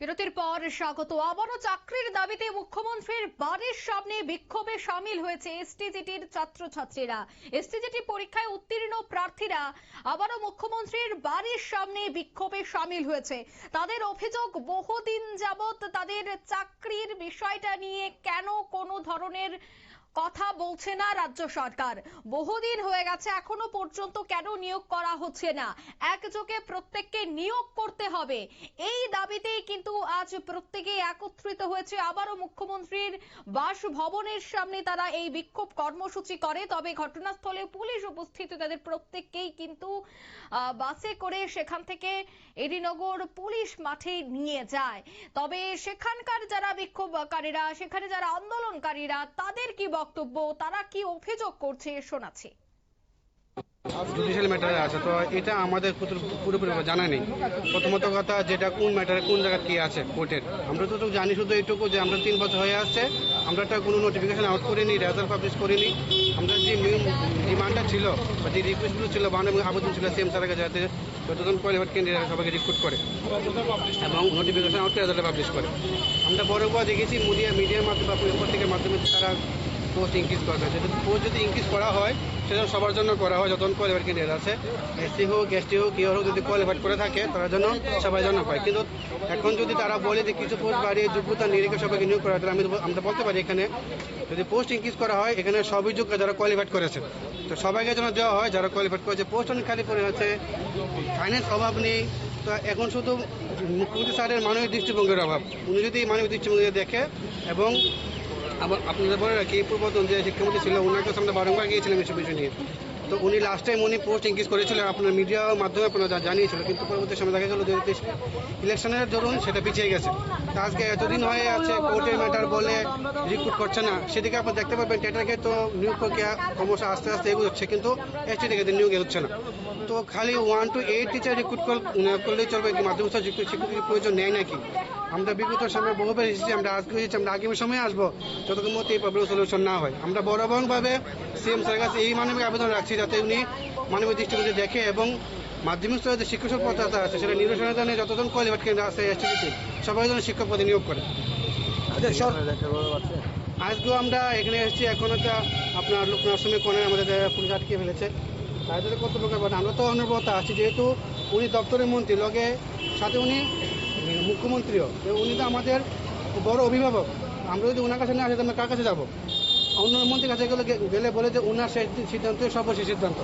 বিরতির পর স্বাগত। আবারও চাকরির দাবিতে মুখ্যমন্ত্রীর বাড়ির সামনে বিক্ষোভে সামিল হয়েছে এসটিজিটির ছাত্রছাত্রীরা। এসটিজিটি পরীক্ষায় উত্তীর্ণ প্রার্থীরা আবারও মুখ্যমন্ত্রীর বাড়ির সামনে বিক্ষোভে সামিল হয়েছে। তাদের অভিযোগ, বহুদিন যাবত তাদের চাকরির বিষয়টা নিয়ে কেন কোনো ধরনের কথা বলছে না রাজ্য সরকার। বহুদিন হয়ে গেছে, এখনো পর্যন্ত কেন নিয়োগ করা হচ্ছে না। একযোগে প্রত্যেককে নিয়োগ করতে হবে, এই দাবিতেই কিন্তু আজ প্রত্যেকে একত্রিত হয়েছে। আবারও মুখ্যমন্ত্রীর বাসভবনের সামনে তারা এই বিক্ষোভ কর্মসূচি করে। তবে ঘটনাস্থলে পুলিশ উপস্থিত, তাদের প্রত্যেককেই কিন্তু বাসে করে সেখান থেকে এডিনগর পুলিশ মাঠে নিয়ে যায়। তবে সেখানকার যারা বিক্ষোভকারীরা, সেখানে যারা আন্দোলনকারীরা, তাদের কি বক্তব্য, তারা কি অভিযোগ করছে শোনাচ্ছি। জুডিশিয়াল ম্যাটারে আছে, তো এটা আমাদের পুরোপুরি জানা নেই। প্রথমত কথা, যেটা কোন ম্যাটারে কোন জায়গায় কি আছে কোর্টের, আমরা তো জানি শুধু এইটুকু যে আমরা 3 বছর হয়ে আসছে, আমরা তো কোনো নোটিফিকেশন আউট করিনি, রেজাল্ট পাবলিশ করিনি। আমরা যে ডিমান্ডটা ছিল বা যে রিকোয়েস্টগুলো ছিল বা আবেদন ছিল সিএম স্যারের কাছে, যাতে যতজন কোয়ালিফাইড ক্যান্ডিডেট সবাইকে রিক্রুট করে এবং নোটিফিকেশন আউট করে রেজাল্ট পাবলিশ করে। আমরা বড় দেখেছি মিডিয়ার মাধ্যমে বা পত্রিকার মাধ্যমে তারা পোস্ট ইনক্রিজ করবে। পোস্ট যদি ইনক্রিজ করা হয়, সেটা সবার জন্য করা হয়, যতজন কোয়ালিফাইড ক্যান্ডিডেট আছে, এসসি হোক এসটি হোক কেউ হোক, যদি কোয়ালিফাইড করে থাকে তারা যেন সবাই জন্য পায়। কিন্তু এখন যদি তারা বলে যে কিছু পোস্ট বাড়িয়ে যোগ্যতা নিরিখে সবাইকে নিয়োগ করা হয়, তাহলে আমরা বলতে পারি এখানে যদি পোস্ট ইনক্রিজ করা হয়, এখানে সবই যোগ্য যারা কোয়ালিফাইড করেছে, তো সবাইকে যেন দেওয়া হয় যারা কোয়ালিফাইড করেছে। পোস্ট অনেক খালি পড়ে আছে, ফাইন্যান্স অভাব নেই। তো এখন শুধু মুখ্যমন্ত্রী স্যারের মানবিক দৃষ্টিভঙ্গির অভাব। উনি যদি মানবিক দৃষ্টিভঙ্গি দেখে, এবং আবার আপনাদের বলে রাখি, পূর্বতন যে শিক্ষামন্ত্রী ছিল, ওনাকে আমরা বারংবার গিয়েছিলাম এসব বিষয় নিয়ে। তো উনি লাস্ট টাইম উনি পোস্ট ইনক্রিজ করেছিলেন, আপনার মিডিয়ার মাধ্যমে আপনারা জানিয়েছিল, কিন্তু পরবর্তী সময় দেখা গেল যে ইলেকশনের দরুন সেটা পিছিয়ে গেছে। তা আজকে এতদিন হয়ে আছে, কোর্টের ম্যাটার বলে রিক্রুট করছে না। সেদিকে আপনারা দেখতে পাবেন টেটারকে তো নিয়োগ প্রক্রিয়া ক্রমশ আস্তে আস্তে এগোচ্ছে, কিন্তু এসটিকে নিয়োগ এগোচ্ছে না। তো খালি 1 to 8 টিচার রিক্রুট করলেই চলবে কি? মাধ্যমিক শিক্ষকের প্রয়োজন নেই নাকি? আমরা বিগত সময় বহুবার এসেছি, আমরা আজকে এসেছি, আমরা আগামী সময় আসবো, যতক্ষণ মধ্যে এই প্রবলেম সলিউশন না হয়। আমরা বরাবরভাবে সিএম স্যারের কাছে এই মানবিক আবেদন রাখছি, যাতে উনি মানবিক দৃষ্টিভঙ্গি দেখে এবং মাধ্যমিক স্তরে যে শিক্ষক পদটা আছে সেটা নির্বাচনে যতজন কোয়ালিফাইড ক্যান্ডিডেট আছে এসটিতে সবাই যেন শিক্ষক পদে নিয়োগ করে। আজকেও আমরা এখানে এসেছি, এখন একটা আপনার লোকনাথ আশ্রমের কোণে আমাদের পুলিশ আটকে ফেলেছে। তাদের কর্তব্য করবেন, আমরা তো অনবরত আসছি, যেহেতু উনি দপ্তরের মন্ত্রী, লগে সাথে উনি মুখ্যমন্ত্রীও, উনি তো আমাদের বড় অভিভাবক। আমরা যদি ওনার কাছে না আসি, আমরা কার কাছে যাবো? অন্য মন্ত্রীর কাছে গেলে বলে যে ওনার সিদ্ধান্ত সর্বশেষ সিদ্ধান্ত,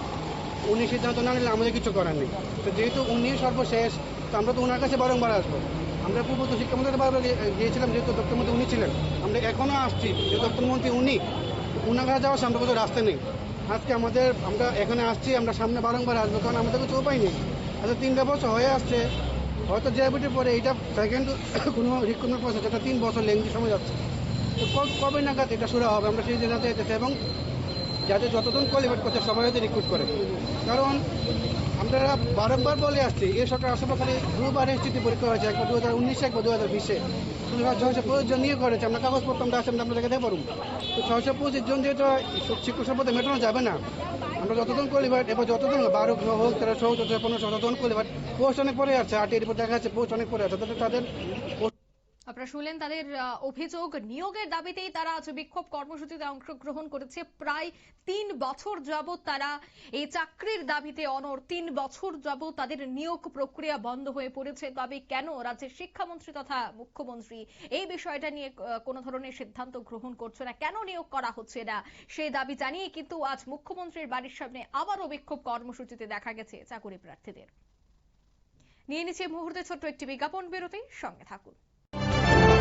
উনি সিদ্ধান্ত না নিলে আমাদের কিছু করার নেই। তো যেহেতু উনি সর্বশেষ, তো আমরা তো ওনার কাছে বারংবার আসবো। আমরা পূর্বত শিক্ষামন্ত্রী বারবার গিয়েছিলাম, যেহেতু দপ্তরমন্ত্রী উনি ছিলেন। আমরা এখনও আসছি, যে দপ্তরমন্ত্রী উনি, ওনার কাছে যাওয়ার সামনে কোনো রাস্তা নেই। আজকে আমরা এখানে আসছি, আমরা সামনে বারংবার আসবো, কারণ আমাদের কিছু উপায় নেই। আচ্ছা, 3টা বছর হয়ে আসছে, হয়তো জেআইবিটির পরে এইটা সেকেন্ড কোনো রিক্রুটমেন্ট প্রসেস, যেটা 3 বছর লেন্দি সময় যাচ্ছে। তো কবে নাগাদ এটা শুরু হবে, আমরা সেই জানাতে চাইতেছি, এবং যাতে যতজন কোয়ালিফাইড করছে সবাই যাতে রিক্রুট করে। কারণ আমরা বারংবার বলে আসছি, এই সরকার আসার খালি 2বার এসটিতে পরীক্ষা হয়েছে, একবার 2019-এ একবার 2020-এ। শুধু 625 জন নিয়ে করেছে, আমরা কাগজপত্র আমরা আসে আমরা দেখে দেখতে পারবো। তো 625 জন যেহেতু শিক্ষক সম্পদে মেটানো যাবে না, আমরা যতজন কোয়ালিফাইড, এবার যতজন 12 হোক 13 হোক 15 যতজন কোয়ালিফাইড, পোস্ট অনেক পরে আছে, 8 এর দেখা যাচ্ছে পোস্ট অনেক পরে আছে, তাদের আপনারা শুনলেন তাদের অভিযোগ। নিয়োগের দাবিতেই তারা আজ বিক্ষোভ কর্মসূচিতে অংশগ্রহণ করেছে। প্রায় 3 বছর যাবৎ তারা এই চাকরির দাবিতে অনড়। 3 বছর যাবৎ তাদের নিয়োগ প্রক্রিয়া বন্ধ হয়ে পড়েছে। তবে কেন রাজ্যের শিক্ষামন্ত্রী তথা মুখ্যমন্ত্রী এই বিষয়টা নিয়ে কোনো ধরনের সিদ্ধান্ত গ্রহণ করছে না, কেন নিয়োগ করা হচ্ছে না, সেই দাবি জানিয়ে কিন্তু আজ মুখ্যমন্ত্রীর বাড়ির সামনে আবারও বিক্ষোভ কর্মসূচিতে দেখা গেছে চাকরি প্রার্থীদের। নিয়ে নিচ্ছে মুহূর্তে ছোট্ট একটি বিজ্ঞাপন বিরতি, সঙ্গে থাকুন।